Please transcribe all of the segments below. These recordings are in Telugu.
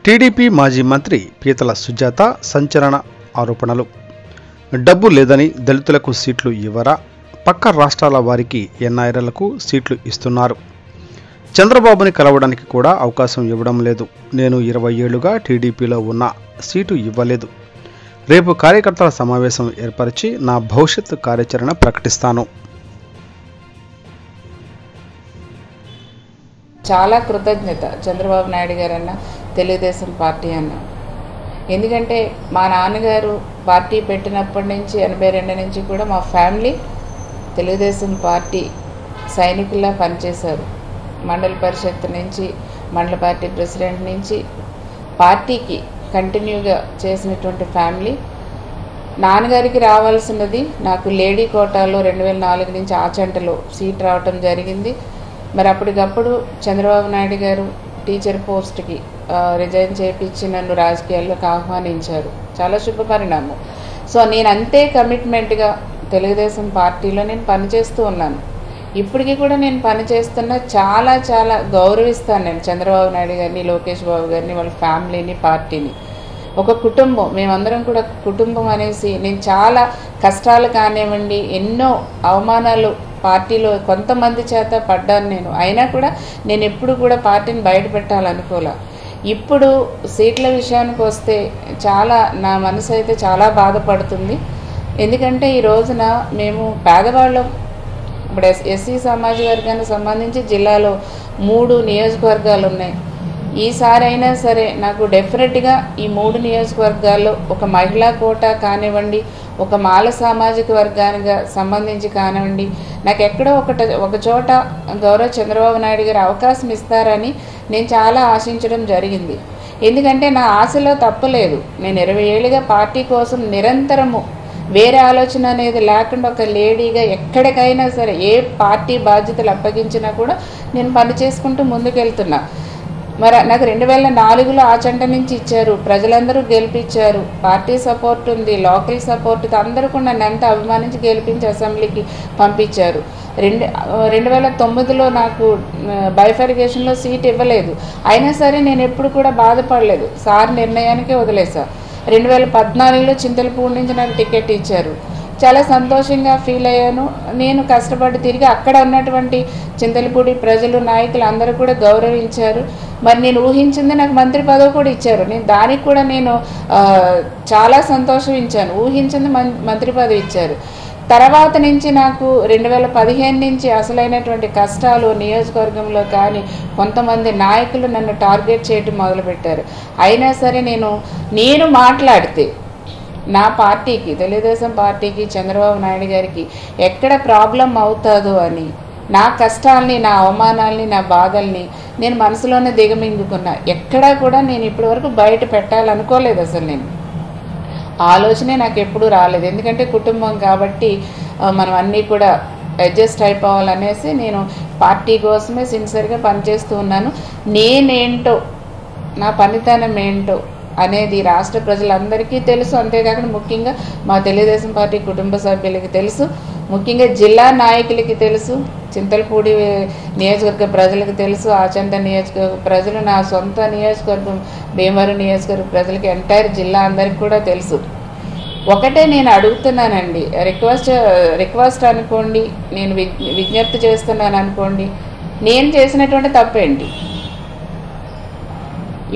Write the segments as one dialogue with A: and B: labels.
A: టీడీపీ మాజీ మంత్రి పీతల సుజాత సంచలన ఆరోపణలు. డబ్బు లేదని దళితులకు సీట్లు ఇవ్వరా? పక్క రాష్ట్రాల వారికి ఎన్ఆర్ఐలకు సీట్లు ఇస్తున్నారు. చంద్రబాబుని కలవడానికి కూడా అవకాశం ఇవ్వడం లేదు. నేను 20 ఏళ్లుగా టీడీపీలో ఉన్న సీటు ఇవ్వలేదు. రేపు కార్యకర్తల సమావేశం ఏర్పరిచి నా భవిష్యత్తు కార్యాచరణ ప్రకటిస్తాను.
B: చాలా కృతజ్ఞత చంద్రబాబు నాయుడు గారు అన్న, తెలుగుదేశం పార్టీ అన్న. ఎందుకంటే మా నాన్నగారు పార్టీ పెట్టినప్పటి నుంచి 82 నుంచి కూడా మా ఫ్యామిలీ తెలుగుదేశం పార్టీ సైనికుల్లా పనిచేశారు. మండల పరిషత్ నుంచి, మండల పార్టీ ప్రెసిడెంట్ నుంచి పార్టీకి కంటిన్యూగా చేసినటువంటి ఫ్యామిలీ. నాన్నగారికి రావాల్సినది నాకు లేడీ కోటాలో 2004 నుంచి ఆచంటలో సీట్ రావటం జరిగింది. మరి అప్పటికప్పుడు చంద్రబాబు నాయుడు గారు టీచర్ పోస్ట్కి రిజైన్ చేయించి నన్ను రాజకీయాల్లోకి ఆహ్వానించారు. చాలా శుభ పరిణామం. సో నేను అంతే కమిట్మెంట్గా తెలుగుదేశం పార్టీలో నేను పనిచేస్తూ ఉన్నాను. ఇప్పటికీ కూడా నేను పనిచేస్తున్నా. చాలా చాలా గౌరవిస్తాను నేను చంద్రబాబు నాయుడు గారిని, లోకేష్ బాబు గారిని, వాళ్ళ ఫ్యామిలీని, పార్టీని. ఒక కుటుంబం, మేమందరం కూడా కుటుంబం అనేసి నేను చాలా కష్టాలు కానివ్వండి, ఎన్నో అవమానాలు పార్టీలో కొంతమంది చేత పడ్డాను నేను. అయినా కూడా నేను ఎప్పుడు కూడా పార్టీని బయట పెట్టాలనుకోలే. ఇప్పుడు సీట్ల విషయానికి వస్తే చాలా నా మనసు అయితే చాలా బాధపడుతుంది. ఎందుకంటే ఈ రోజున మేము పేదవాళ్ళం. ఇప్పుడు ఎస్సీ సమాజ వర్గానికి సంబంధించి జిల్లాలో 3 నియోజకవర్గాలు ఉన్నాయి. ఈసారి అయినా సరే నాకు డెఫినెట్గా ఈ 3 నియోజకవర్గాల్లో ఒక మహిళా కోటా కానివ్వండి, ఒక మాల సామాజిక వర్గానికి సంబంధించి కానివ్వండి, నాకు ఎక్కడో ఒక చోట గౌరవ చంద్రబాబు నాయుడు గారు అవకాశం ఇస్తారని నేను చాలా ఆశించడం జరిగింది. ఎందుకంటే నా ఆశలో తప్పలేదు. నేను 20 ఏళ్ళుగా పార్టీ కోసం నిరంతరము వేరే ఆలోచన అనేది లేకుండా ఒక లేడీగా ఎక్కడికైనా సరే ఏ పార్టీ బాధ్యతలు అప్పగించినా కూడా నేను పని చేసుకుంటూ ముందుకెళ్తున్నా. మరి నాకు 2004లో ఆచంట నుంచి ఇచ్చారు, ప్రజలందరూ గెలిపించారు, పార్టీ సపోర్ట్ ఉంది, లోకల్ సపోర్ట్, అందరూ కూడా నన్ను ఎంత అభిమానించి గెలిపించి అసెంబ్లీకి పంపించారు. 2009లో నాకు బైఫర్గేషన్లో సీట్ ఇవ్వలేదు. అయినా సరే నేను ఎప్పుడు కూడా బాధపడలేదు. సార్ నిర్ణయానికే వదిలేసా. 2014లో చింతలపూడి నుంచి నాకు టికెట్ ఇచ్చారు. చాలా సంతోషంగా ఫీల్ అయ్యాను. నేను కష్టపడి తిరిగి అక్కడ ఉన్నటువంటి చింతలపూడి ప్రజలు, నాయకులు అందరూ కూడా గౌరవించారు. మరి నేను ఊహించింది నాకు మంత్రి పదవి కూడా ఇచ్చారు. దానికి కూడా నేను చాలా సంతోషించాను. ఊహించింది మంత్రి పదవి ఇచ్చారు. తర్వాత నుంచి నాకు 2015 నుంచి అసలైనటువంటి కష్టాలు నియోజకవర్గంలో కానీ కొంతమంది నాయకులు నన్ను టార్గెట్ చేయటం మొదలుపెట్టారు. అయినా సరే నేను మాట్లాడితే నా పార్టీకి, తెలుగుదేశం పార్టీకి, చంద్రబాబు నాయుడు గారికి ఎక్కడ ప్రాబ్లం అవుతుందో అని నా కష్టాలని, నా అవమానాలని, నా బాధల్ని నేను మనసులోనే దిగమింగుకున్నా. ఎక్కడా కూడా నేను ఇప్పటివరకు బయట పెట్టాలనుకోలేదు. అసలు నేను ఆలోచనే నాకు ఎప్పుడూ రాలేదు. ఎందుకంటే కుటుంబం కాబట్టి మనం అన్నీ కూడా అడ్జస్ట్ అయిపోవాలనేసి నేను పార్టీ కోసమే సిన్సియర్గా పనిచేస్తూ ఉన్నాను. నేనేంటో, నా పనితనం ఏంటో అనేది రాష్ట్ర ప్రజలందరికీ తెలుసు. అంతేకాకుండా ముఖ్యంగా మా తెలుగుదేశం పార్టీ కుటుంబ సభ్యులకి తెలుసు, ముఖ్యంగా జిల్లా నాయకులకి తెలుసు, చింతలపూడి నియోజకవర్గ ప్రజలకు తెలుసు, ఆచంట నియోజకవర్గ ప్రజలు, నా సొంత నియోజకవర్గం భీమవరం నియోజకవర్గ ప్రజలకి, ఎంటైర్ జిల్లా అందరికీ కూడా తెలుసు. ఒకటే నేను అడుగుతున్నానండి, రిక్వెస్ట్ అనుకోండి, నేను విజ్ఞప్తి చేస్తున్నాను అనుకోండి. నేను చేసినటువంటి తప్పేంటి?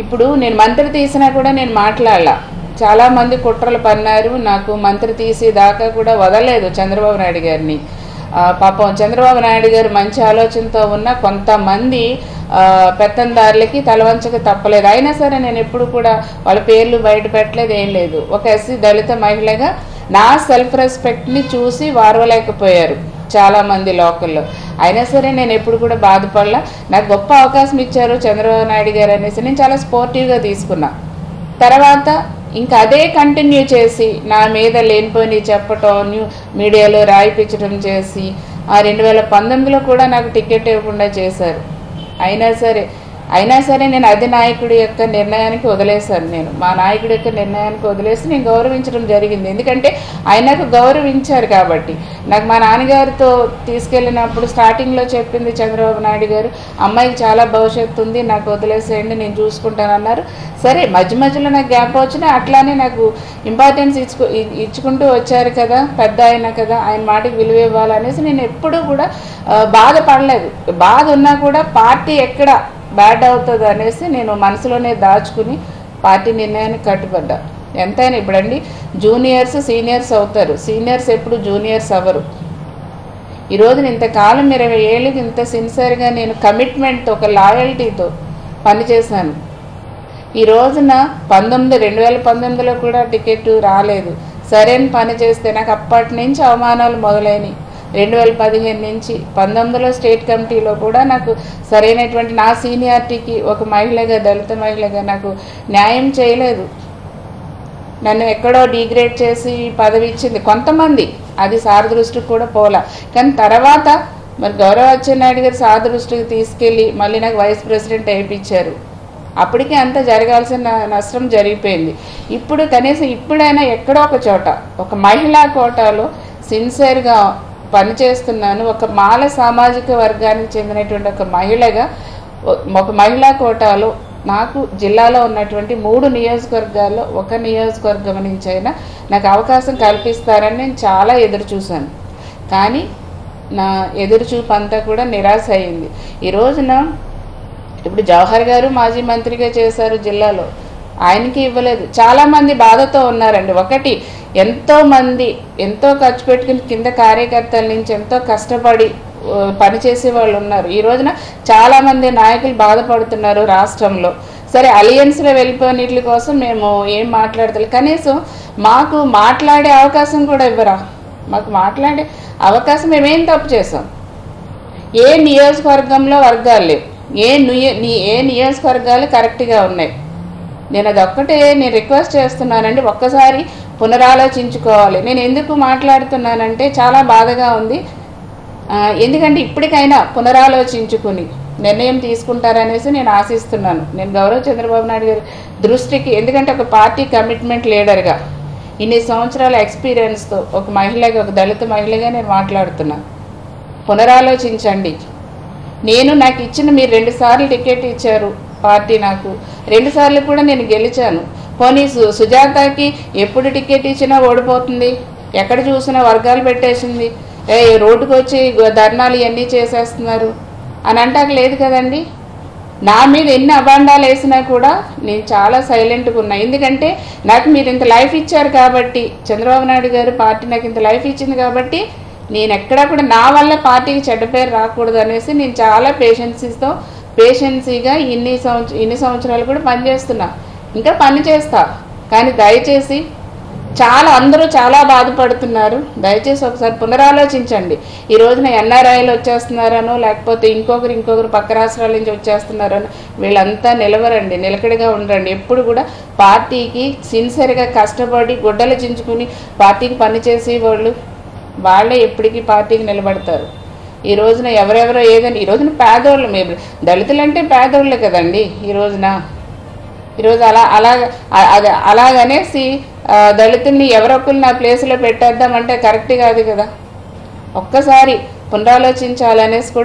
B: ఇప్పుడు నేను మంత్రి తీసినా కూడా నేను మాట్లాడాల. చాలామంది కుట్రలు పన్నారు. నాకు మంత్రి తీసి దాకా కూడా వదలలేదు చంద్రబాబు నాయుడు గారిని. పాపం చంద్రబాబు నాయుడు గారు మంచి ఆలోచనతో ఉన్న కొంతమంది పెత్తందారులకి తలవంచక తప్పలేదు. అయినా సరే నేను ఎప్పుడు కూడా వాళ్ళ పేర్లు బయట పెట్టలేదు, ఏం లేదు. ఒక ఎస్సీ దళిత మహిళగా నా సెల్ఫ్ రెస్పెక్ట్ని చూసి వారవలేకపోయారు చాలామంది లోకల్లో. అయినా సరే నేను ఎప్పుడు కూడా బాధపడలా. నాకు గొప్ప అవకాశం ఇచ్చారు చంద్రబాబు నాయుడు గారు అనేసి నేను చాలా స్పోర్టివ్గా తీసుకున్నా. తర్వాత ఇంకా అదే కంటిన్యూ చేసి నా మీద లేనిపోయి చెప్పటం, మీడియాలో రాయిపించడం చేసి 2019లో కూడా నాకు టికెట్ ఇవ్వకుండా చేశారు. అయినా సరే అయినా సరే నేను అధినాయకుడి యొక్క నిర్ణయానికి వదిలేశాను. నేను మా నాయకుడి యొక్క నిర్ణయానికి వదిలేసి నేను గౌరవించడం జరిగింది. ఎందుకంటే ఆయనకు గౌరవించారు కాబట్టి. నాకు మా నాన్నగారితో తీసుకెళ్ళినప్పుడు స్టార్టింగ్లో చెప్పింది చంద్రబాబు నాయుడు గారు, అమ్మాయికి చాలా భవిష్యత్తు ఉంది, నాకు వదిలేసేయండి, నేను చూసుకుంటానన్నారు. సరే, మధ్య మధ్యలో నాకు గ్యాప్ వచ్చినా అట్లానే నాకు ఇంపార్టెన్స్ ఇచ్చుకుంటూ వచ్చారు కదా, పెద్ద ఆయన కదా, ఆయన మాటకి విలువ ఇవ్వాలనేసి నేను ఎప్పుడూ కూడా బాధపడలేదు. బాధ ఉన్నా కూడా పార్టీ ఎక్కడ బ్యాడ్ అవుతుంది అనేసి నేను మనసులోనే దాచుకుని పార్టీ నిర్ణయానికి కట్టుబడ్డా. ఎంతైనా ఇప్పుడండి జూనియర్స్ సీనియర్స్ అవుతారు, సీనియర్స్ ఎప్పుడు జూనియర్స్ అవ్వరు. ఈరోజు ఇంతకాలం 20 ఏళ్ళకి ఇంత సిన్సియర్గా నేను కమిట్మెంట్తో ఒక లాయల్టీతో పనిచేశాను. ఈ రోజున 2019లో కూడా టికెట్ రాలేదు. సరైన పని చేస్తే నాకు అప్పటి నుంచి అవమానాలు మొదలైనవి. 2015 నుంచి 19లో స్టేట్ కమిటీలో కూడా నాకు సరైనటువంటి నా సీనియారిటీకి ఒక మహిళగా, దళిత మహిళగా నాకు న్యాయం చేయలేదు. నన్ను ఎక్కడో డిగ్రేడ్ చేసి పదవి ఇచ్చింది కొంతమంది, అది సార్ దృష్టికి కూడా పోలా. కానీ తర్వాత మరి గౌరవ అచ్చెన్నాయుడు గారు సార్ దృష్టికి తీసుకెళ్ళి మళ్ళీ నాకు వైస్ ప్రెసిడెంట్ వేయించారు. అప్పటికే అంతా జరగాల్సిన నష్టం జరిగిపోయింది. ఇప్పుడు కనీసం ఇప్పుడైనా ఎక్కడో ఒక చోట ఒక మహిళా కోటాలో సిన్సియర్గా పనిచేస్తున్నాను. ఒక మాల సామాజిక వర్గానికి చెందినటువంటి ఒక మహిళగా ఒక మహిళా కోటాలో నాకు జిల్లాలో ఉన్నటువంటి 3 నియోజకవర్గాల్లో ఒక నియోజకవర్గం నుంచి అయినా నాకు అవకాశం కల్పిస్తారని నేను చాలా ఎదురు చూశాను. కానీ నా ఎదురుచూపు అంతా కూడా నిరాశ అయింది. ఈ రోజున ఇప్పుడు జవహర్ గారు మాజీ మంత్రిగా చేశారు జిల్లాలో, ఆయనకి ఇవ్వలేదు. చాలామంది బాధతో ఉన్నారండి. ఒకటి, ఎంతోమంది ఎంతో ఖర్చు పెట్టుకుని కింద కార్యకర్తల నుంచి ఎంతో కష్టపడి పనిచేసే వాళ్ళు ఉన్నారు. ఈ రోజున చాలామంది నాయకులు బాధపడుతున్నారు రాష్ట్రంలో. సరే, అలియన్స్లో వెళ్ళిపోయినట్ల కోసం మేము ఏం మాట్లాడతాం, కనీసం మాకు మాట్లాడే అవకాశం కూడా ఇవ్వరా? మాకు మాట్లాడే అవకాశం మేమేం తప్పు చేసాం? ఏ నియోజకవర్గంలో వర్గాలు లేవు, ఏ నియోజకవర్గాలు కరెక్ట్గా ఉన్నాయి? నేను అదొక్కటే నేను రిక్వెస్ట్ చేస్తున్నానండి, ఒక్కసారి పునరాలోచించుకోవాలి. నేను ఎందుకు మాట్లాడుతున్నానంటే చాలా బాధగా ఉంది. ఎందుకంటే ఇప్పటికైనా పునరాలోచించుకుని నిర్ణయం తీసుకుంటారనేసి నేను ఆశిస్తున్నాను. నేను గౌరవ చంద్రబాబు నాయుడు గారి దృష్టికి, ఎందుకంటే ఒక పార్టీ కమిట్మెంట్ లీడర్గా ఇన్ని సంవత్సరాల ఎక్స్పీరియన్స్తో ఒక మహిళగా, ఒక దళిత మహిళగా నేను మాట్లాడుతున్నాను. పునరాలోచించండి. నాకు ఇచ్చిన మీరు 2 సార్లు టికెట్ ఇచ్చారు పార్టీ, నాకు 2 సార్లు కూడా నేను గెలిచాను. పోనీ సుజాతకి ఎప్పుడు టికెట్ ఇచ్చినా ఓడిపోతుంది, ఎక్కడ చూసినా వర్గాలు పెట్టేసింది, రోడ్డుకు వచ్చి ధర్నాలు ఇవన్నీ చేసేస్తున్నారు అని అంటాక లేదు కదండి. నా మీద ఎన్ని అబాండాలు వేసినా కూడా నేను చాలా సైలెంట్గా ఉన్నా. ఎందుకంటే నాకు మీరు ఇంత లైఫ్ ఇచ్చారు కాబట్టి, చంద్రబాబు నాయుడు గారు పార్టీ నాకు ఇంత లైఫ్ ఇచ్చింది కాబట్టి నేను ఎక్కడా కూడా నా వల్ల పార్టీకి చెడ్డ పేరు రాకూడదు అనేసి నేను చాలా పేషెన్సీగా ఇన్ని సంవత్సరాలు కూడా పనిచేస్తున్నా, ఇంకా పని చేస్తా. కానీ దయచేసి అందరూ చాలా బాధపడుతున్నారు. దయచేసి ఒకసారి పునరాలోచించండి. ఈ రోజున ఎన్ఆర్ఐలు వచ్చేస్తున్నారనో, లేకపోతే ఇంకొకరు పక్క రాష్ట్రాల నుంచి వచ్చేస్తున్నారనో, వీళ్ళంతా నిలవరండి, నిలకడగా ఉండండి. ఎప్పుడు కూడా పార్టీకి సిన్సియర్గా కష్టపడి గుడ్డలు చించుకుని పార్టీకి పనిచేసే వాళ్ళే ఎప్పటికీ పార్టీకి నిలబడతారు. ఈ రోజున ఎవరెవరో ఏదని, ఈ రోజున పేదోళ్ళు, మేము దళితులంటే పేదోళ్ళే కదండి. ఈ రోజు అలాగనేసి దళితుల్ని ఎవరొకరు నా ప్లేస్లో పెట్టేద్దామంటే కరెక్ట్ కాదు కదా. ఒక్కసారి పునరాలోచించాలనేసి కూడా